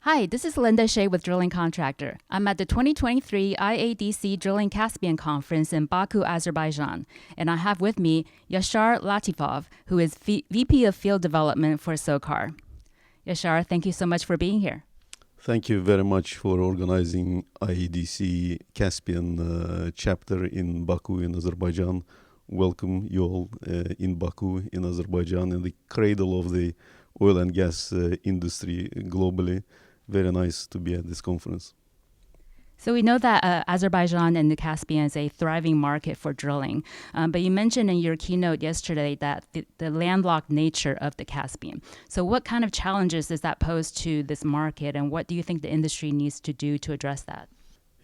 Hi, this is Linda Shea with Drilling Contractor. I'm at the 2023 IADC Drilling Caspian Conference in Baku, Azerbaijan, and I have with me Yashar Latifov, who is VP of Field Development for SOCAR. Yashar, thank you so much for being here. Thank you very much for organizing IADC Caspian chapter in Baku in Azerbaijan. Welcome you all in Baku in Azerbaijan, in the cradle of the oil and gas industry globally. Very nice to be at this conference. So we know that Azerbaijan and the Caspian is a thriving market for drilling, but you mentioned in your keynote yesterday that the landlocked nature of the Caspian. So what kind of challenges does that pose to this market, and what do you think the industry needs to do to address that?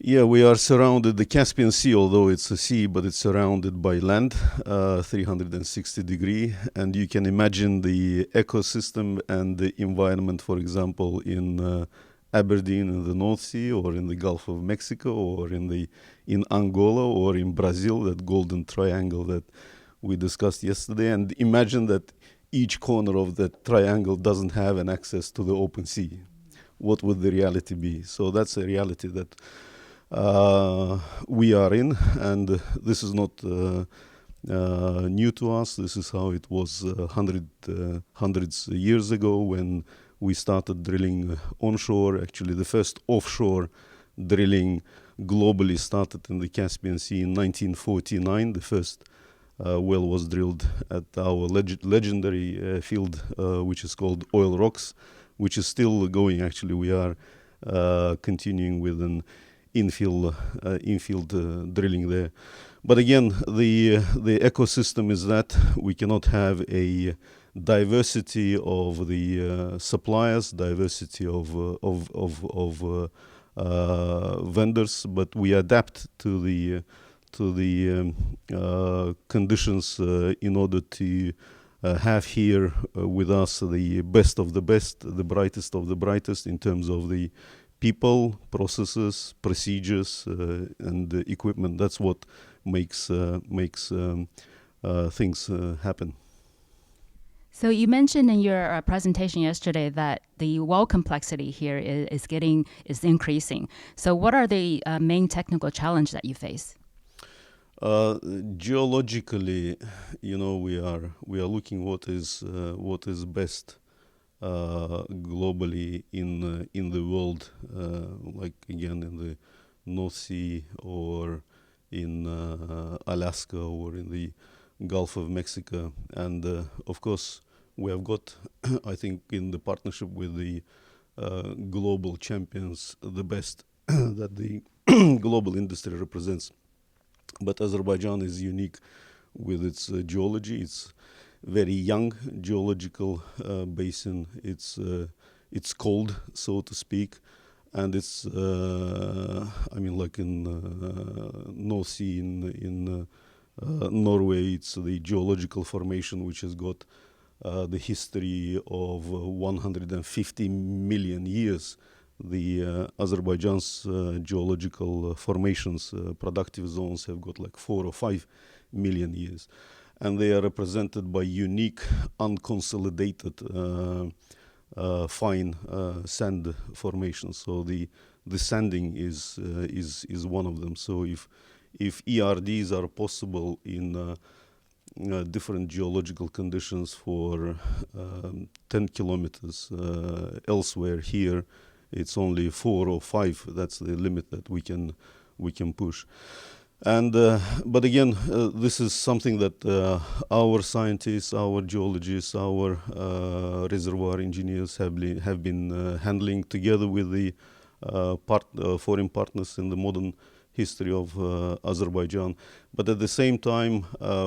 Yeah, we are surrounded, the Caspian Sea, although it's a sea, but it's surrounded by land, 360 degree. And you can imagine the ecosystem and the environment, for example, in Aberdeen in the North Sea, or in the Gulf of Mexico, or in Angola, or in Brazil, that golden triangle that we discussed yesterday. And imagine that each corner of that triangle doesn't have an access to the open sea. What would the reality be? So that's a reality that we are in, and this is not new to us. This is how it was hundreds of years ago when we started drilling onshore. Actually, the first offshore drilling globally started in the Caspian Sea in 1949. The first well was drilled at our legendary field, which is called Oil Rocks, which is still going. Actually, we are continuing with an infield drilling there. But again, the ecosystem is that we cannot have a diversity of the suppliers, diversity of vendors, but we adapt to the conditions in order to have here with us the best of the best, the brightest of the brightest in terms of the people, processes, procedures, and equipment. That's what makes things happen. So you mentioned in your presentation yesterday that the well complexity here is increasing. So what are the main technical challenges that you face? Geologically, we are looking what is best globally in the world, like again in the North Sea, or in Alaska, or in the Gulf of Mexico. And of course we have got I think in the partnership with the global champions, the best that the global industry represents. But Azerbaijan is unique with its geology. It's very young geological basin. It's cold, so to speak, and it's like in North Sea in Norway, it's the geological formation which has got the history of 150 million years. The Azerbaijan's geological formations, productive zones, have got like 4 or 5 million years. And they are represented by unique, unconsolidated, fine sand formations. So the sanding is one of them. So if ERDs are possible in different geological conditions for 10 kilometers elsewhere, here it's only 4 or 5. That's the limit that we can push. And but again, this is something that our scientists, our geologists, our reservoir engineers have been handling together with the foreign partners in the modern history of Azerbaijan. But at the same time,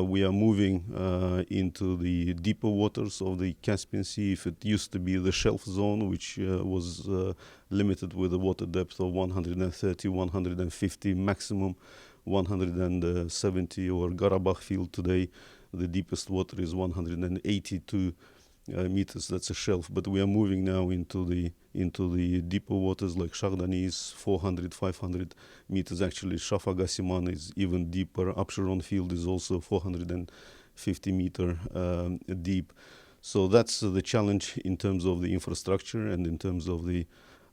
we are moving into the deeper waters of the Caspian Sea. If it used to be the shelf zone, which was limited with a water depth of 130, 150 maximum, 170, or Karabakh field today, the deepest water is 182 meters. That's a shelf. But we are moving now into the deeper waters, like Shagdanis, 400, 500 meters. Actually, Shafagasiman is even deeper. Absheron field is also 450 meter deep. So that's the challenge in terms of the infrastructure and in terms of the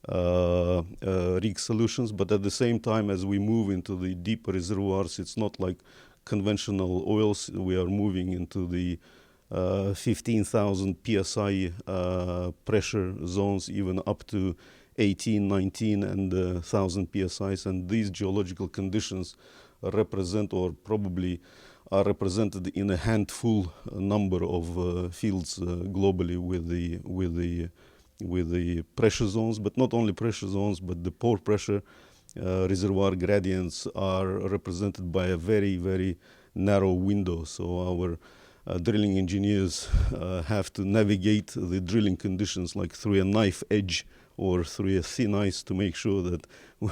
rig solutions. But at the same time, as we move into the deeper reservoirs, it's not like conventional oils. We are moving into the 15,000 psi pressure zones, even up to 18, 19, and 1,000 psi's. And these geological conditions represent, or probably are represented in a handful number of fields globally with the pressure zones. But not only pressure zones, but the pore pressure reservoir gradients are represented by a very, very narrow window. So our drilling engineers have to navigate the drilling conditions like through a knife edge or through a thin ice to make sure that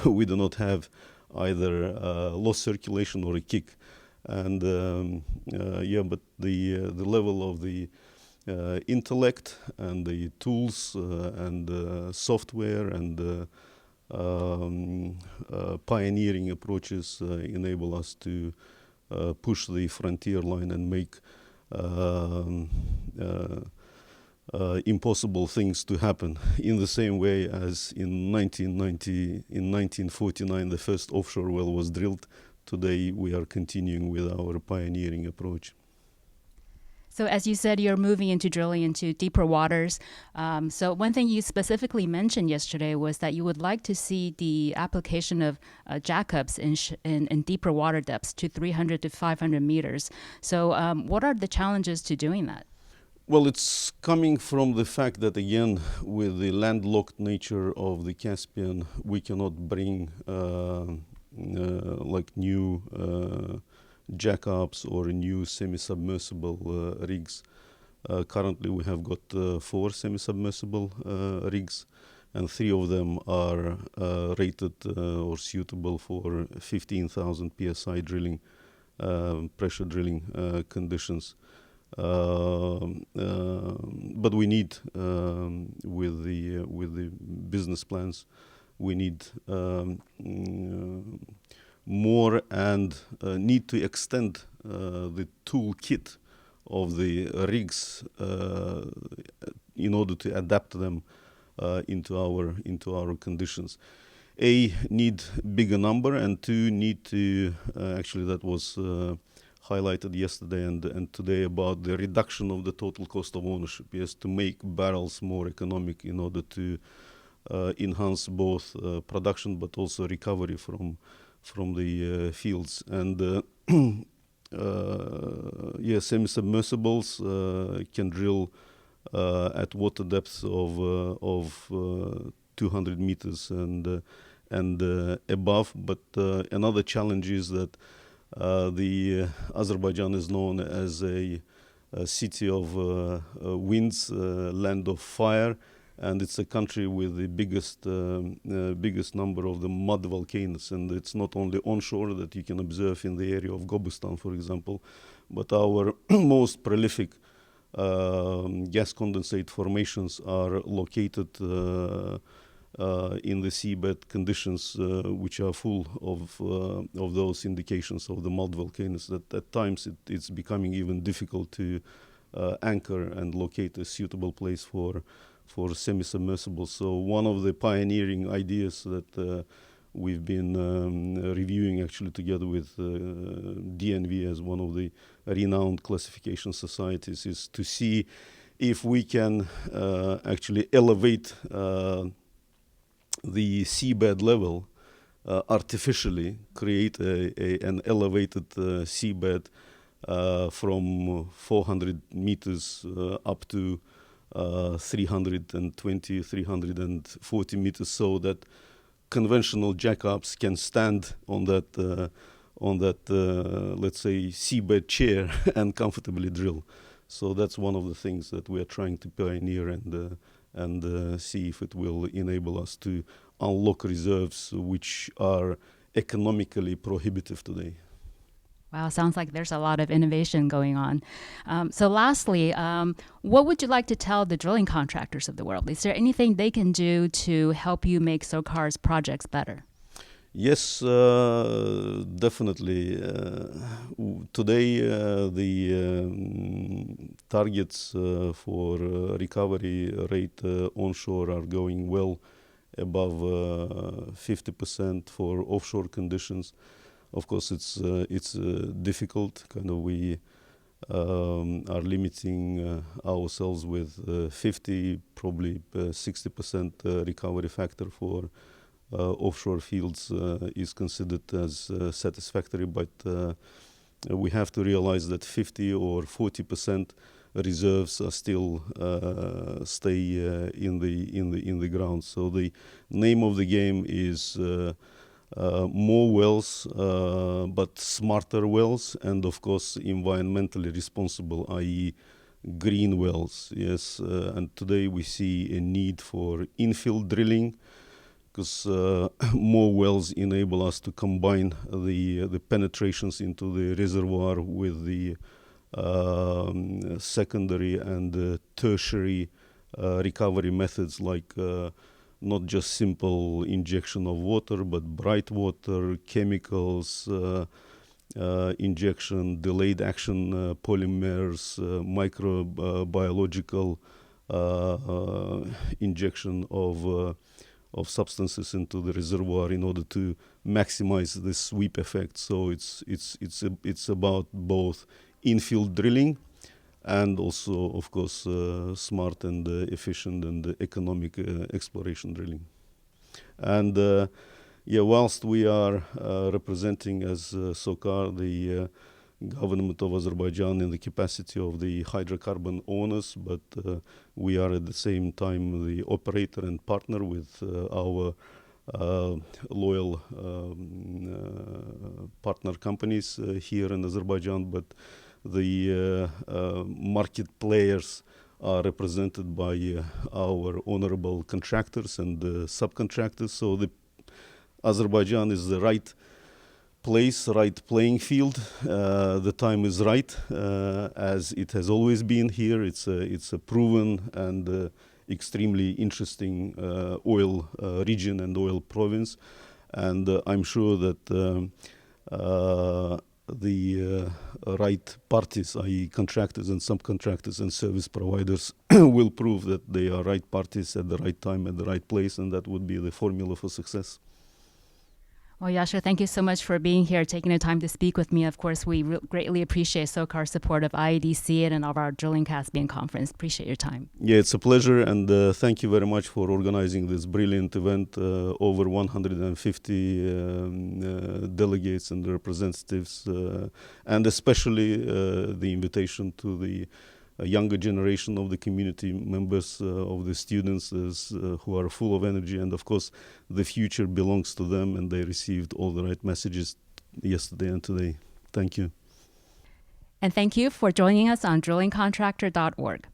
we do not have either lost circulation or a kick. And but the level of the intellect and the tools and software and pioneering approaches enable us to push the frontier line and make impossible things to happen. In the same way as in 1949, the first offshore well was drilled. Today, we are continuing with our pioneering approach. So as you said, you're moving into drilling into deeper waters. So one thing you specifically mentioned yesterday was that you would like to see the application of jackups in deeper water depths to 300 to 500 meters. So what are the challenges to doing that? Well, it's coming from the fact that, again, with the landlocked nature of the Caspian, we cannot bring like new jackups or new semi-submersible rigs. Currently, we have got 4 semi-submersible rigs, and 3 of them are rated or suitable for 15,000 psi drilling, pressure drilling conditions. But we need, with the business plans, we need more and need to extend the toolkit of the rigs in order to adapt them into our conditions. A, need bigger number, and 2, need to actually, that was highlighted yesterday and today, about the reduction of the total cost of ownership. Yes, to make barrels more economic in order to enhance both production but also recovery from the fields. And semi-submersibles can drill at water depths of 200 meters and above. But another challenge is that the Azerbaijan is known as a city of winds, land of fire, and it's a country with the biggest number of the mud volcanoes. And it's not only onshore that you can observe in the area of Gobustan, for example, but our most prolific gas condensate formations are located in the seabed conditions, which are full of those indications of the mud volcanoes, that at times it's becoming even difficult to anchor and locate a suitable place for semi-submersibles. So one of the pioneering ideas that we've been reviewing, actually together with DNV as one of the renowned classification societies, is to see if we can actually elevate the seabed level artificially, create an elevated seabed from 400 meters up to 320, 340 meters, so that conventional jackups can stand on that, let's say, seabed chair and comfortably drill. So that's one of the things that we are trying to pioneer and see if it will enable us to unlock reserves which are economically prohibitive today. Wow, sounds like there's a lot of innovation going on. So lastly, what would you like to tell the drilling contractors of the world? Is there anything they can do to help you make SOCAR's projects better? Yes, definitely. Today, the targets for recovery rate onshore are going well above 50% for offshore conditions. Of course, it's difficult. Kind of we are limiting ourselves with 50, probably 60% recovery factor for offshore fields is considered as satisfactory, but we have to realize that 50 or 40% reserves are still stay in the ground. So the name of the game is more wells, but smarter wells, and of course environmentally responsible, i.e. green wells. Yes, and today we see a need for infill drilling, because more wells enable us to combine the penetrations into the reservoir with the secondary and tertiary recovery methods, like not just simple injection of water, but bright water, chemicals, injection, delayed action polymers, microbiological injection of substances into the reservoir in order to maximize the sweep effect. So it's about both infill drilling and also, of course, smart and efficient and economic exploration drilling. And whilst we are representing as SOCAR the government of Azerbaijan in the capacity of the hydrocarbon owners, but we are at the same time the operator and partner with our loyal partner companies here in Azerbaijan, but the market players are represented by our honorable contractors and subcontractors. So the Azerbaijan is the right place, right playing field. The time is right, as it has always been here. It's a proven and extremely interesting oil region and oil province, and I'm sure that the right parties, i.e. contractors and subcontractors and service providers will prove that they are right parties at the right time, at the right place, and that would be the formula for success. Well, Yashar, thank you so much for being here, taking the time to speak with me. Of course, we greatly appreciate SOCAR's support of IEDC and of our Drilling Caspian conference. Appreciate your time. Yeah, it's a pleasure, and thank you very much for organizing this brilliant event. Over 150 delegates and representatives, and especially the invitation to the younger generation of the community members, of the students who are full of energy, and of course the future belongs to them, and they received all the right messages yesterday and today. Thank you. And thank you for joining us on drillingcontractor.org.